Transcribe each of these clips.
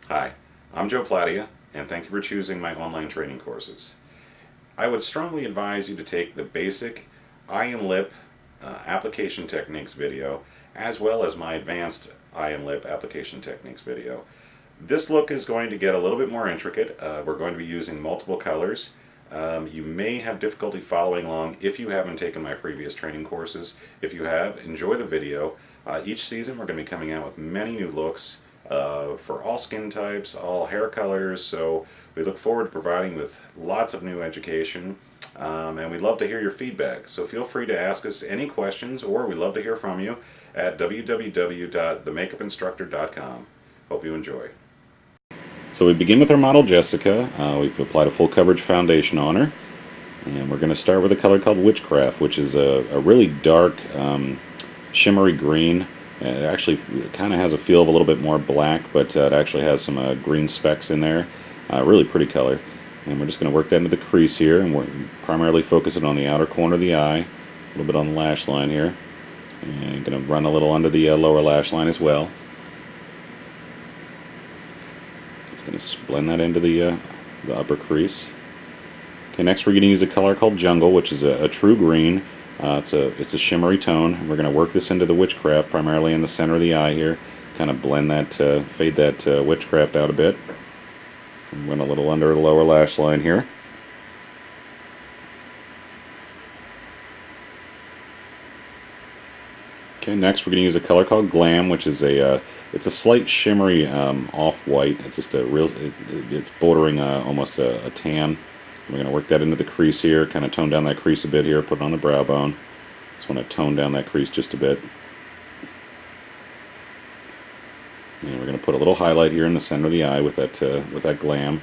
Hi, I'm Joe Platia, and thank you for choosing my online training courses. I would strongly advise you to take the basic eye and lip application techniques video, as well as my advanced eye and lip application techniques video. This look is going to get a little bit more intricate. We're going to be using multiple colors. You may have difficulty following along if you haven't taken my previous training courses. If you have, enjoy the video. Each season we're going to be coming out with many new looks for all skin types, all hair colors, so we look forward to providing with lots of new education. And we'd love to hear your feedback, so feel free to ask us any questions, or we'd love to hear from you at www.themakeupinstructor.com. Hope you enjoy. So we begin with our model Jessica. We've applied a full coverage foundation on her, and we're going to start with a color called Witchcraft, which is a really dark shimmery green. It actually kind of has a feel of a little bit more black, but it actually has some green specks in there. Really pretty color. And we're just going to work that into the crease here, and we're primarily focusing on the outer corner of the eye, a little bit on the lash line here, and going to run a little under the lower lash line as well. Just going to blend that into the upper crease. Okay, next we're going to use a color called Jungle, which is a true green. It's a shimmery tone. We're going to work this into the Witchcraft, primarily in the center of the eye here. Kind of blend that, fade that Witchcraft out a bit. And run a little under the lower lash line here. Okay, next we're going to use a color called Glam, which is it's a slight shimmery off-white. It's just a real, it's bordering almost a tan. We're going to work that into the crease here, kind of tone down that crease a bit here, put it on the brow bone. Just want to tone down that crease just a bit. And we're going to put a little highlight here in the center of the eye with that Glam.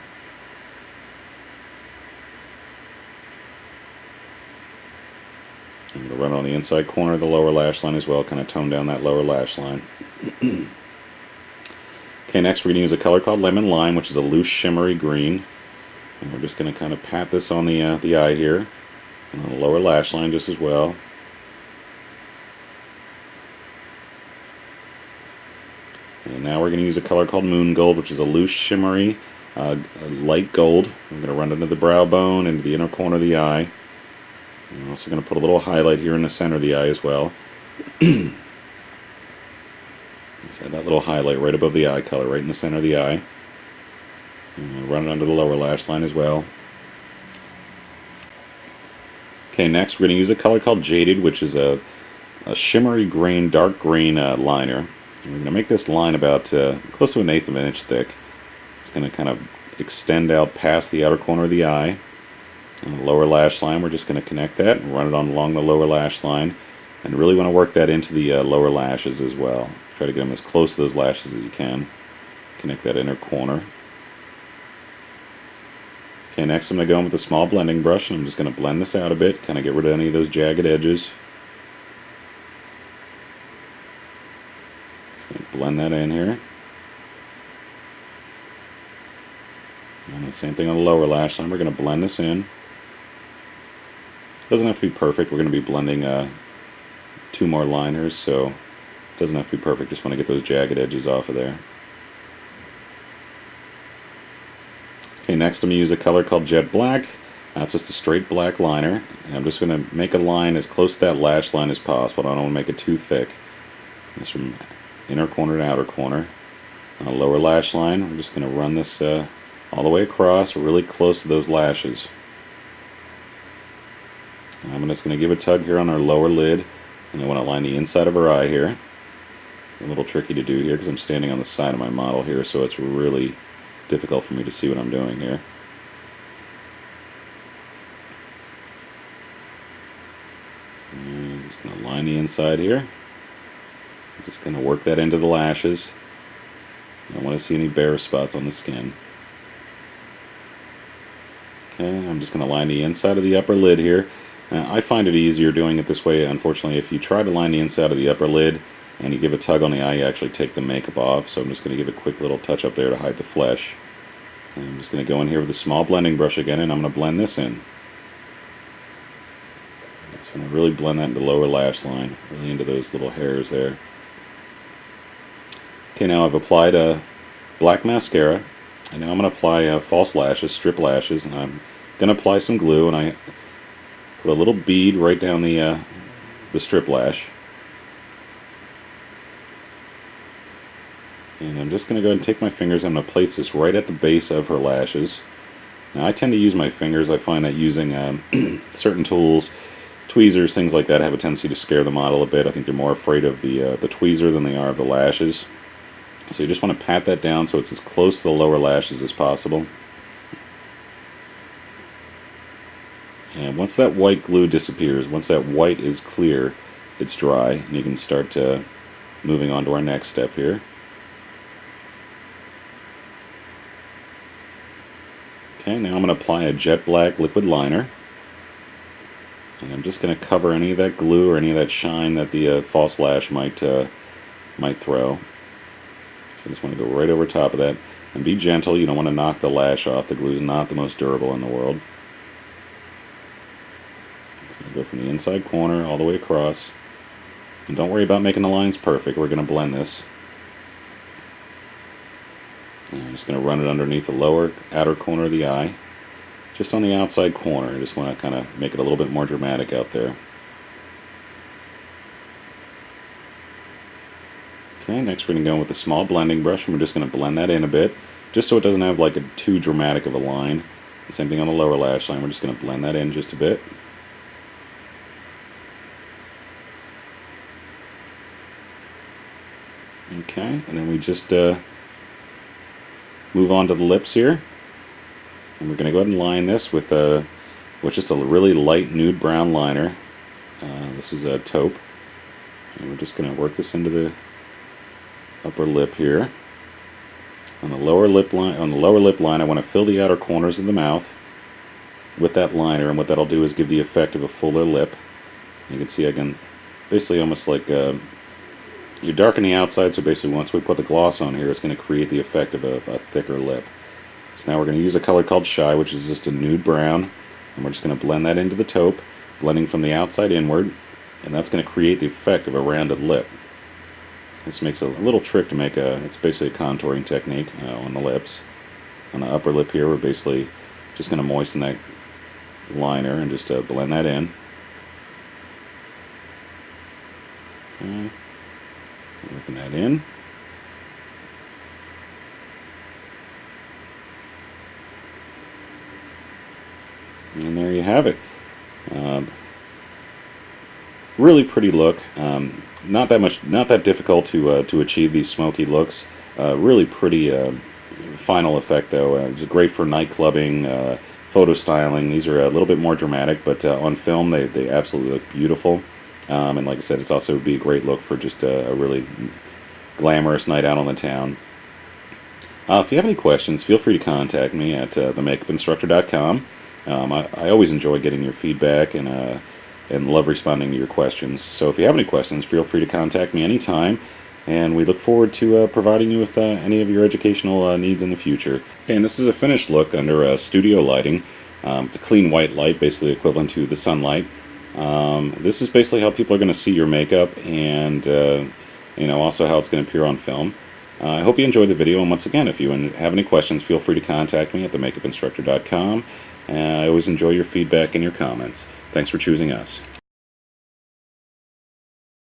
I'm going to run on the inside corner of the lower lash line as well, kind of tone down that lower lash line. Okay, next we're going to use a color called Lemon Lime, which is a loose shimmery green. And we're just going to kind of pat this on the eye here, and on the lower lash line just as well. And now we're going to use a color called Moon Gold, which is a loose shimmery light gold. We're going to run into the brow bone, into the inner corner of the eye. And we're also going to put a little highlight here in the center of the eye as well. Let's add that little highlight right above the eye color, right in the center of the eye. And run it under the lower lash line as well. Okay, next we're going to use a color called Jaded, which is a shimmery green, dark green liner. And we're going to make this line about close to 1/8 of an inch thick. It's going to kind of extend out past the outer corner of the eye. On the lower lash line, we're just going to connect that and run it on along the lower lash line. And really want to work that into the lower lashes as well. Try to get them as close to those lashes as you can. Connect that inner corner. Okay, next I'm going to go in with a small blending brush, and I'm just going to blend this out a bit, kind of get rid of any of those jagged edges. Just going to blend that in here. And the same thing on the lower lash line, we're going to blend this in. Doesn't have to be perfect, we're going to be blending 2 more liners, so it doesn't have to be perfect, just want to get those jagged edges off of there. Okay, next I'm going to use a color called Jet Black. It's just a straight black liner, and I'm just going to make a line as close to that lash line as possible. I don't want to make it too thick. Just from inner corner to outer corner. On the lower lash line, I'm just going to run this all the way across, really close to those lashes. I'm just going to give a tug here on our lower lid, and I want to line the inside of her eye here. A little tricky to do here because I'm standing on the side of my model here, so it's really difficult for me to see what I'm doing here. And I'm just going to line the inside here. I'm just going to work that into the lashes. I don't want to see any bare spots on the skin. Okay, I'm just going to line the inside of the upper lid here. I find it easier doing it this way. Unfortunately, if you try to line the inside of the upper lid and you give a tug on the eye, you actually take the makeup off. So I'm just going to give a quick little touch up there to hide the flesh. And I'm just going to go in here with a small blending brush again, and I'm going to blend this in. Just going to really blend that into the lower lash line, really into those little hairs there. Okay, now I've applied black mascara, and now I'm going to apply false lashes, strip lashes, and I'm going to apply some glue, and I put a little bead right down the strip lash. And I'm just going to go ahead and take my fingers, I'm going to place this right at the base of her lashes. Now I tend to use my fingers. I find that using certain tools, tweezers, things like that, have a tendency to scare the model a bit. I think they're more afraid of the tweezer than they are of the lashes. So you just want to pat that down so it's as close to the lower lashes as possible. And once that white glue disappears, once that white is clear, it's dry, and you can start moving on to our next step here. Okay, now I'm going to apply a jet black liquid liner, and I'm just going to cover any of that glue or any of that shine that the false lash might throw. So I just want to go right over top of that, and be gentle. You don't want to knock the lash off. The glue is not the most durable in the world. It's going to go from the inside corner all the way across, and don't worry about making the lines perfect. We're going to blend this. And I'm just going to run it underneath the lower outer corner of the eye, just on the outside corner. I just want to kind of make it a little bit more dramatic out there. Okay, next we're going to go in with a small blending brush, and we're just going to blend that in a bit, just so it doesn't have like too dramatic of a line. The same thing on the lower lash line. We're just going to blend that in just a bit. Okay, and then we just move on to the lips here, and we're going to go ahead and line this with just a really light nude brown liner. This is a taupe, and we're just going to work this into the upper lip here. On the lower lip line, I want to fill the outer corners of the mouth with that liner, and what that'll do is give the effect of a fuller lip. You can see I can basically almost like you darken the outside, so basically once we put the gloss on here, it's going to create the effect of a thicker lip. So now we're going to use a color called Shy, which is just a nude brown, and we're just going to blend that into the taupe, blending from the outside inward, and that's going to create the effect of a rounded lip. This makes a little trick to make it's basically a contouring technique on the lips. On the upper lip here, we're basically just going to moisten that liner and just blend that in. Okay. Working that in. And there you have it. Really pretty look. Not that difficult to achieve these smoky looks. Really pretty final effect though. It's great for night clubbing, photo styling. These are a little bit more dramatic, but on film they absolutely look beautiful. And like I said, it's also would be a great look for just a really glamorous night out on the town. If you have any questions, feel free to contact me at themakeupinstructor.com. I always enjoy getting your feedback and love responding to your questions. So if you have any questions, feel free to contact me anytime, and we look forward to providing you with any of your educational needs in the future. Okay, and this is a finished look under studio lighting. It's a clean white light, basically equivalent to the sunlight. This is basically how people are going to see your makeup, and also how it's going to appear on film. I hope you enjoyed the video, and once again, if you have any questions, feel free to contact me at themakeupinstructor.com. I always enjoy your feedback and your comments. Thanks for choosing us.